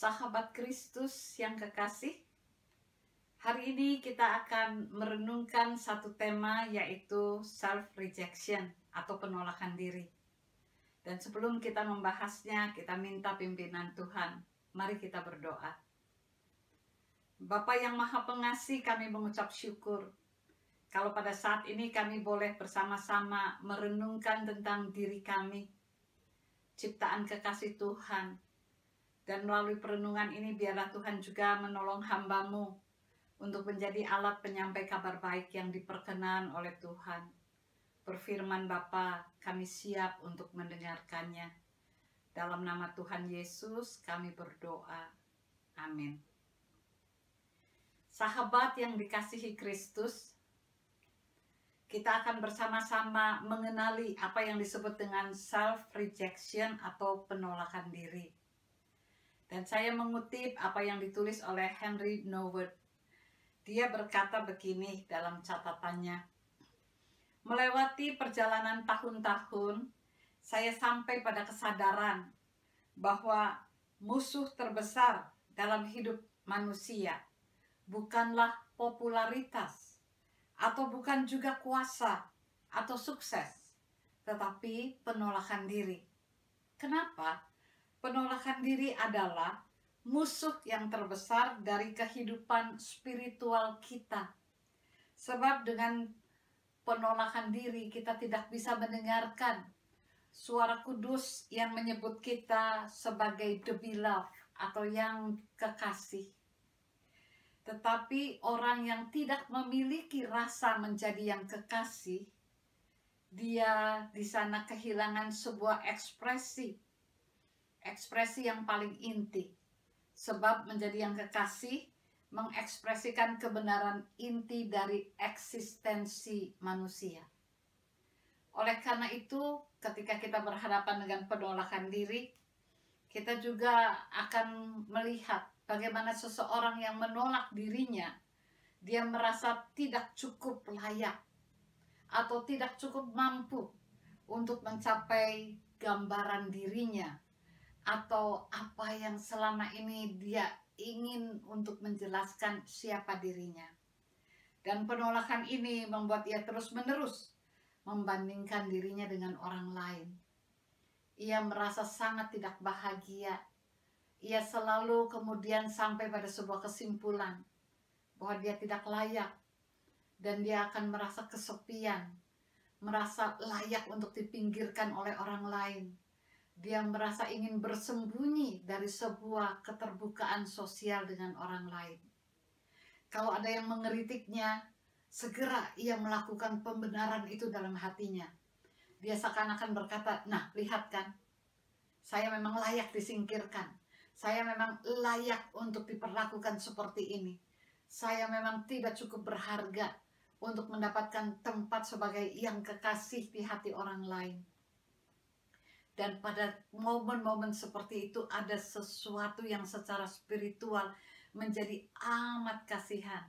Sahabat Kristus yang kekasih, hari ini kita akan merenungkan satu tema, yaitu self-rejection atau penolakan diri. Dan sebelum kita membahasnya, kita minta pimpinan Tuhan. Mari kita berdoa. Bapa yang Maha Pengasih, kami mengucap syukur kalau pada saat ini kami boleh bersama-sama merenungkan tentang diri kami, ciptaan kekasih Tuhan. Dan melalui perenungan ini biarlah Tuhan juga menolong hamba-Mu untuk menjadi alat penyampai kabar baik yang diperkenan oleh Tuhan. Berfirman Bapa, kami siap untuk mendengarkannya. Dalam nama Tuhan Yesus kami berdoa. Amin. Sahabat yang dikasihi Kristus, kita akan bersama-sama mengenali apa yang disebut dengan self-rejection atau penolakan diri. Dan saya mengutip apa yang ditulis oleh Henry Nouwen. Dia berkata begini dalam catatannya. Melewati perjalanan tahun-tahun, saya sampai pada kesadaran bahwa musuh terbesar dalam hidup manusia bukanlah popularitas, atau bukan juga kuasa atau sukses, tetapi penolakan diri. Kenapa? Penolakan diri adalah musuh yang terbesar dari kehidupan spiritual kita. Sebab dengan penolakan diri kita tidak bisa mendengarkan suara kudus yang menyebut kita sebagai the beloved atau yang kekasih. Tetapi orang yang tidak memiliki rasa menjadi yang kekasih, dia di sana kehilangan sebuah ekspresi yang paling inti. Sebab menjadi yang kekasih mengekspresikan kebenaran inti dari eksistensi manusia. Oleh karena itu, ketika kita berhadapan dengan penolakan diri, kita juga akan melihat bagaimana seseorang yang menolak dirinya, dia merasa tidak cukup layak atau tidak cukup mampu untuk mencapai gambaran dirinya atau apa yang selama ini dia ingin untuk menjelaskan siapa dirinya. Dan penolakan ini membuat ia terus-menerus membandingkan dirinya dengan orang lain. Ia merasa sangat tidak bahagia. Ia selalu kemudian sampai pada sebuah kesimpulan bahwa dia tidak layak, dan dia akan merasa kesepian, merasa layak untuk dipinggirkan oleh orang lain. Dia merasa ingin bersembunyi dari sebuah keterbukaan sosial dengan orang lain. Kalau ada yang mengkritiknya, segera ia melakukan pembenaran itu dalam hatinya. Dia seakan-akan berkata, nah lihat kan, saya memang layak disingkirkan. Saya memang layak untuk diperlakukan seperti ini. Saya memang tidak cukup berharga untuk mendapatkan tempat sebagai yang kekasih di hati orang lain. Dan pada momen-momen seperti itu ada sesuatu yang secara spiritual menjadi amat kasihan.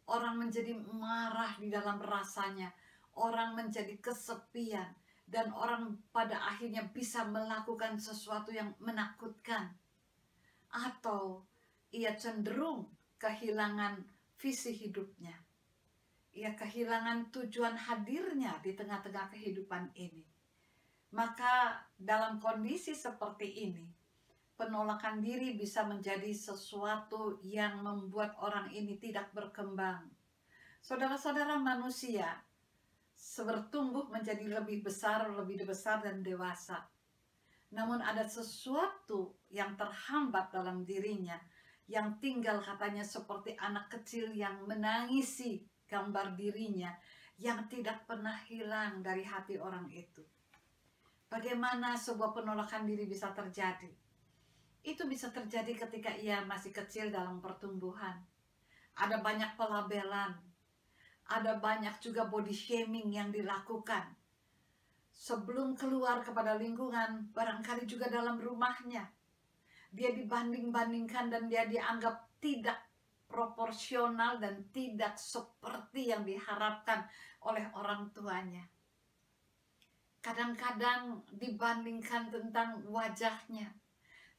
Orang menjadi marah di dalam rasanya. Orang menjadi kesepian. Dan orang pada akhirnya bisa melakukan sesuatu yang menakutkan. Atau ia cenderung kehilangan visi hidupnya. Ia kehilangan tujuan hadirnya di tengah-tengah kehidupan ini. Maka dalam kondisi seperti ini, penolakan diri bisa menjadi sesuatu yang membuat orang ini tidak berkembang. Saudara-saudara, manusia bertumbuh menjadi lebih besar dan dewasa. Namun ada sesuatu yang terhambat dalam dirinya, yang tinggal katanya seperti anak kecil yang menangisi gambar dirinya, yang tidak pernah hilang dari hati orang itu. Bagaimana sebuah penolakan diri bisa terjadi? Itu bisa terjadi ketika ia masih kecil dalam pertumbuhan. Ada banyak pelabelan, ada banyak juga body shaming yang dilakukan. Sebelum keluar kepada lingkungan, barangkali juga dalam rumahnya, dia dibanding-bandingkan dan dia dianggap tidak proporsional dan tidak seperti yang diharapkan oleh orang tuanya. Kadang-kadang dibandingkan tentang wajahnya,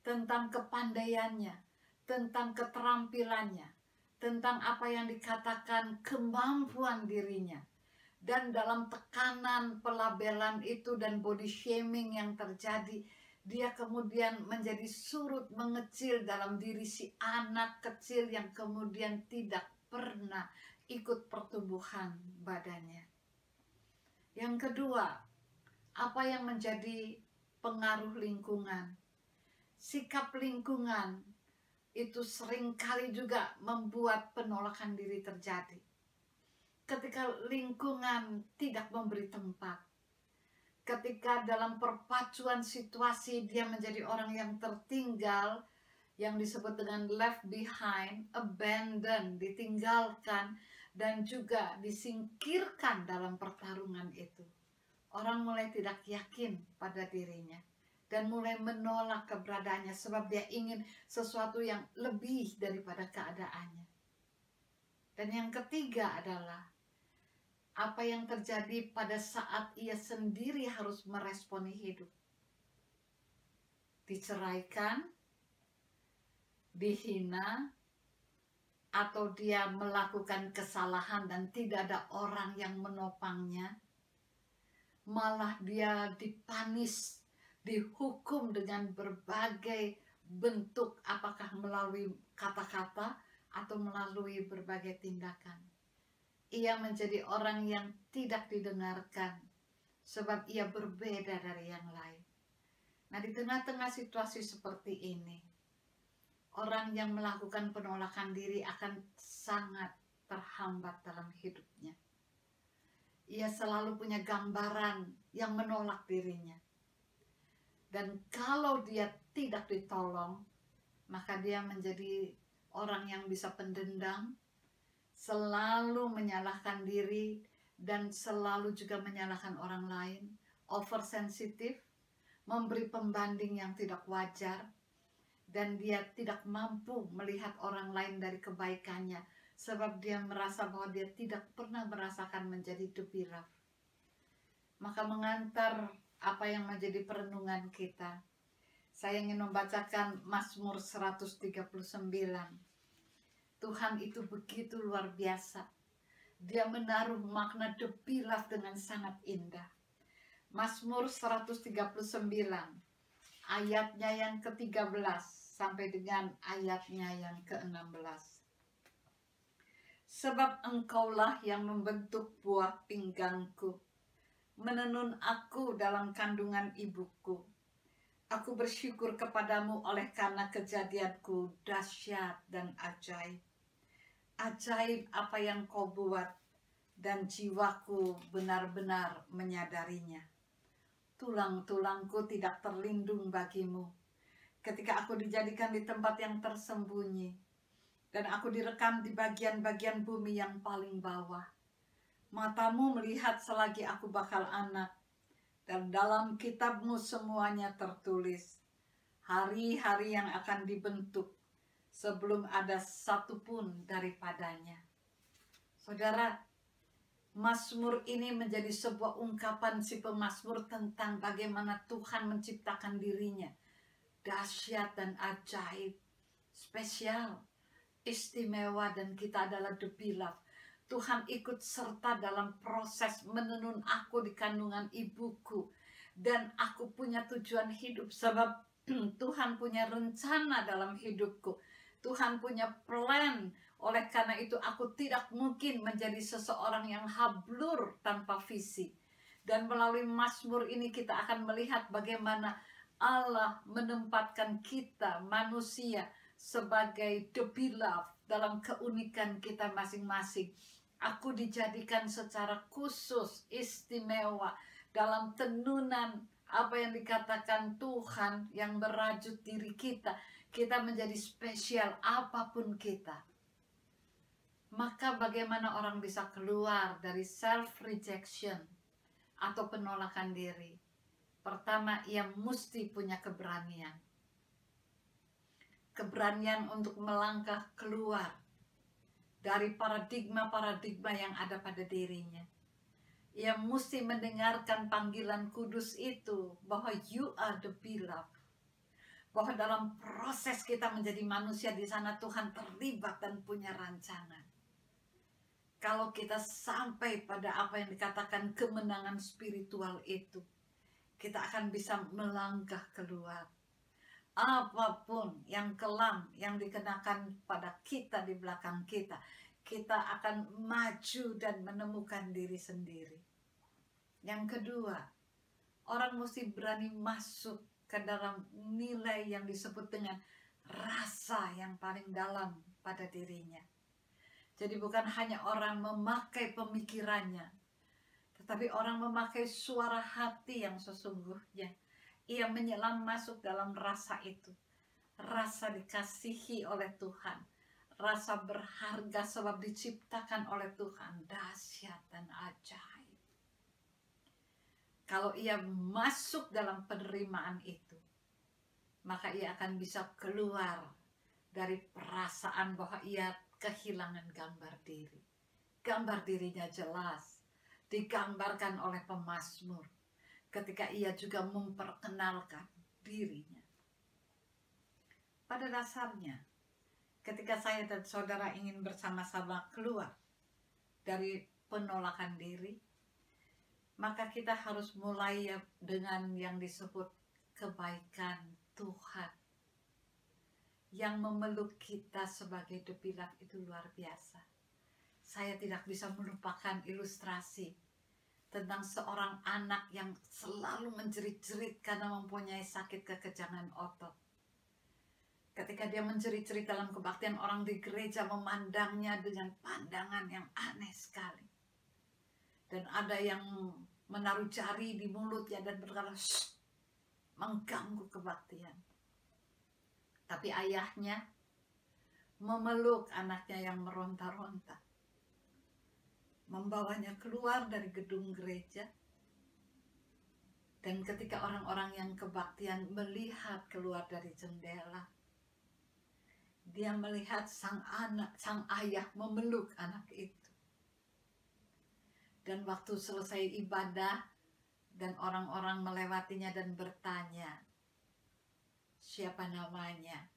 tentang kepandaiannya, tentang keterampilannya, tentang apa yang dikatakan kemampuan dirinya. Dan dalam tekanan pelabelan itu dan body shaming yang terjadi, dia kemudian menjadi surut mengecil dalam diri si anak kecil yang kemudian tidak pernah ikut pertumbuhan badannya. Yang kedua, apa yang menjadi pengaruh lingkungan? Sikap lingkungan itu seringkali juga membuat penolakan diri terjadi. Ketika lingkungan tidak memberi tempat, ketika dalam perpacuan situasi dia menjadi orang yang tertinggal, yang disebut dengan left behind, abandoned, ditinggalkan, dan juga disingkirkan dalam pertarungan itu. Orang mulai tidak yakin pada dirinya dan mulai menolak keberadaannya sebab dia ingin sesuatu yang lebih daripada keadaannya. Dan yang ketiga adalah apa yang terjadi pada saat ia sendiri harus meresponi hidup. Diceraikan, dihina, atau dia melakukan kesalahan dan tidak ada orang yang menopangnya. Malah dia dipanis, dihukum dengan berbagai bentuk, apakah melalui kata-kata atau melalui berbagai tindakan. Ia menjadi orang yang tidak didengarkan sebab ia berbeda dari yang lain. Nah, di tengah-tengah situasi seperti ini, orang yang melakukan penolakan diri akan sangat terhambat dalam hidupnya. Ia selalu punya gambaran yang menolak dirinya. Dan kalau dia tidak ditolong, maka dia menjadi orang yang bisa pendendam, selalu menyalahkan diri, dan selalu juga menyalahkan orang lain, oversensitif, memberi pembanding yang tidak wajar, dan dia tidak mampu melihat orang lain dari kebaikannya, sebab dia merasa bahwa dia tidak pernah merasakan menjadi the beloved. Maka mengantar apa yang menjadi perenungan kita, saya ingin membacakan Mazmur 139. Tuhan itu begitu luar biasa. Dia menaruh makna the beloved dengan sangat indah. Mazmur 139, ayatnya yang ke-13 sampai dengan ayatnya yang ke-16. Sebab engkaulah yang membentuk buah pinggangku, menenun aku dalam kandungan ibuku. Aku bersyukur kepadamu oleh karena kejadianku dahsyat dan ajaib. Ajaib apa yang kau buat, dan jiwaku benar-benar menyadarinya. Tulang-tulangku tidak terlindung bagimu, ketika aku dijadikan di tempat yang tersembunyi, dan aku direkam di bagian-bagian bumi yang paling bawah. Matamu melihat selagi aku bakal anak, dan dalam kitabmu semuanya tertulis, hari-hari yang akan dibentuk, sebelum ada satupun daripadanya. Saudara, Mazmur ini menjadi sebuah ungkapan si pemazmur tentang bagaimana Tuhan menciptakan dirinya. Dahsyat dan ajaib, spesial, istimewa, dan kita adalah the beloved. Tuhan ikut serta dalam proses menenun aku di kandungan ibuku. Dan aku punya tujuan hidup sebab Tuhan punya rencana dalam hidupku. Tuhan punya plan. Oleh karena itu aku tidak mungkin menjadi seseorang yang hablur tanpa visi. Dan melalui Mazmur ini kita akan melihat bagaimana Allah menempatkan kita manusia sebagai the beloved dalam keunikan kita masing-masing. Aku dijadikan secara khusus, istimewa dalam tenunan apa yang dikatakan Tuhan yang merajut diri kita. Kita menjadi spesial apapun kita. Maka bagaimana orang bisa keluar dari self-rejection atau penolakan diri? Pertama, ia mesti punya keberanian. Keberanian untuk melangkah keluar dari paradigma-paradigma yang ada pada dirinya. Ia mesti mendengarkan panggilan kudus itu bahwa you are the beloved. bahwa dalam proses kita menjadi manusia di sana Tuhan terlibat dan punya rancangan. Kalau kita sampai pada apa yang dikatakan kemenangan spiritual itu, kita akan bisa melangkah keluar. Apapun yang kelam yang dikenakan pada kita di belakang kita, kita akan maju dan menemukan diri sendiri. Yang kedua, orang mesti berani masuk ke dalam nilai yang disebut dengan rasa yang paling dalam pada dirinya. Jadi bukan hanya orang memakai pemikirannya, tetapi orang memakai suara hati yang sesungguhnya. Ia menyelam masuk dalam rasa itu. Rasa dikasihi oleh Tuhan. Rasa berharga sebab diciptakan oleh Tuhan. Dahsyat dan ajaib. Kalau ia masuk dalam penerimaan itu, maka ia akan bisa keluar dari perasaan bahwa ia kehilangan gambar diri. Gambar dirinya jelas digambarkan oleh pemazmur ketika ia juga memperkenalkan dirinya. Pada dasarnya, ketika saya dan saudara ingin bersama-sama keluar dari penolakan diri, maka kita harus mulai dengan yang disebut kebaikan Tuhan yang memeluk kita sebagai the beloved. Itu luar biasa. Saya tidak bisa melupakan ilustrasi tentang seorang anak yang selalu menjerit-jerit karena mempunyai sakit kekejangan otot. Ketika dia menjerit-jerit dalam kebaktian, orang di gereja memandangnya dengan pandangan yang aneh sekali. Dan ada yang menaruh jari di mulutnya dan berkata, "Shh," mengganggu kebaktian. Tapi ayahnya memeluk anaknya yang meronta-ronta, membawanya keluar dari gedung gereja. Dan ketika orang-orang yang kebaktian melihat keluar dari jendela, dia melihat sang ayah memeluk anak itu. Dan waktu selesai ibadah dan orang-orang melewatinya dan bertanya, "Siapa namanya?"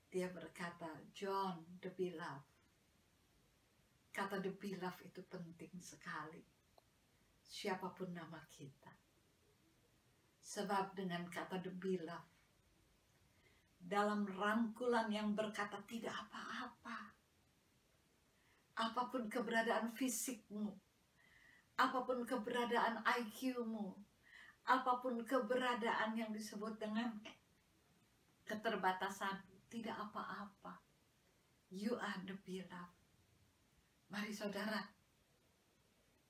Dia berkata, "John the Beloved." Kata the Beloved itu penting sekali. Siapapun nama kita. Sebab dengan kata the Beloved, dalam rangkulan yang berkata tidak apa-apa, apapun keberadaan fisikmu, apapun keberadaan IQ-mu, apapun keberadaan yang disebut dengan keterbatasan, tidak apa-apa. You are the beloved. Mari saudara,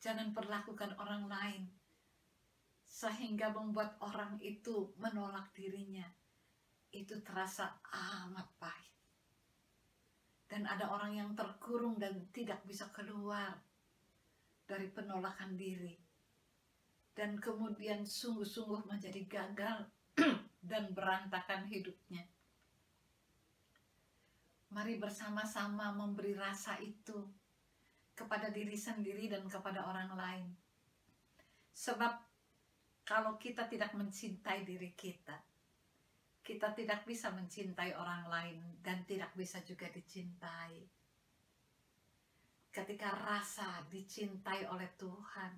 jangan perlakukan orang lain sehingga membuat orang itu menolak dirinya. Itu terasa amat pahit. Dan ada orang yang terkurung dan tidak bisa keluar dari penolakan diri. Dan kemudian sungguh-sungguh menjadi gagal dan berantakan hidupnya. Mari bersama-sama memberi rasa itu kepada diri sendiri dan kepada orang lain. Sebab kalau kita tidak mencintai diri kita, kita tidak bisa mencintai orang lain dan tidak bisa juga dicintai. Ketika rasa dicintai oleh Tuhan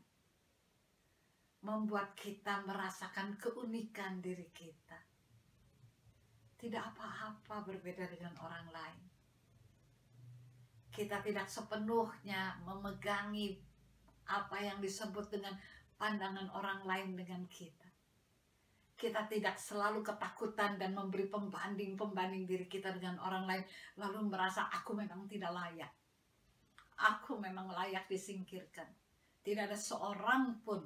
membuat kita merasakan keunikan diri kita. Tidak apa-apa berbeda dengan orang lain. Kita tidak sepenuhnya memegangi apa yang disebut dengan pandangan orang lain dengan kita. Kita tidak selalu ketakutan dan memberi pembanding diri kita dengan orang lain, lalu merasa aku memang tidak layak. Aku memang layak disingkirkan. Tidak ada seorang pun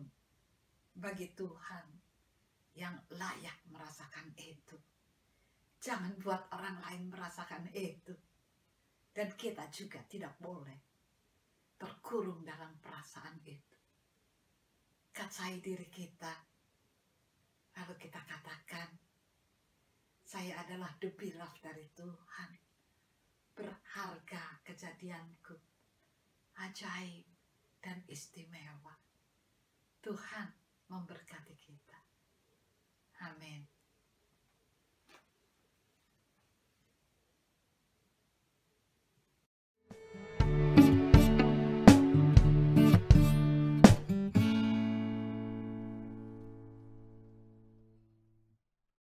bagi Tuhan yang layak merasakan itu. Jangan buat orang lain merasakan itu. Dan kita juga tidak boleh terkurung dalam perasaan itu. Kacai diri kita. Lalu kita katakan, saya adalah the beloved dari Tuhan. Berharga kejadianku. Ajaib dan istimewa. Tuhan memberkati kita. Amin.